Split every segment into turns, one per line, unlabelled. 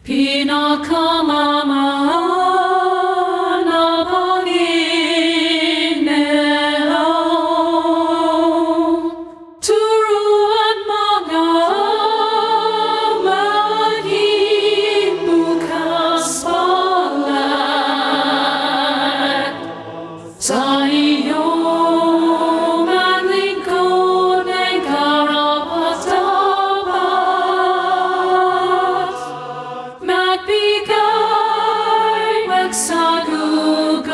Pinakamamahal na Panginoon, turuan mga maging bukas palad sa iyong maglingkod ng karapat-dapat. Magbigay, magsagugal,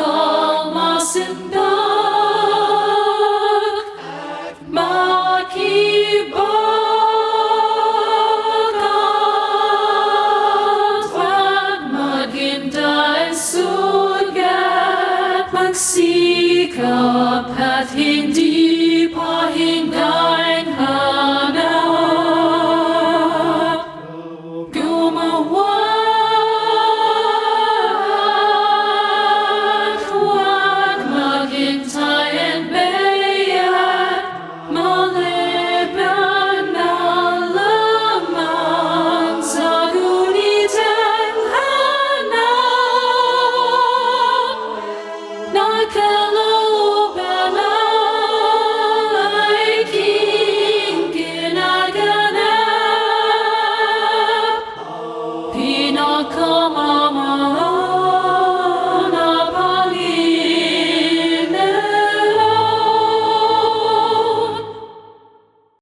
masindag, makibagat, wag maghintay sugat, magsikap at hindi pahinggan hanap. Gumawa at huwag maghintay and bayat, maliban na lamang sa gunitan hanap. Nagkala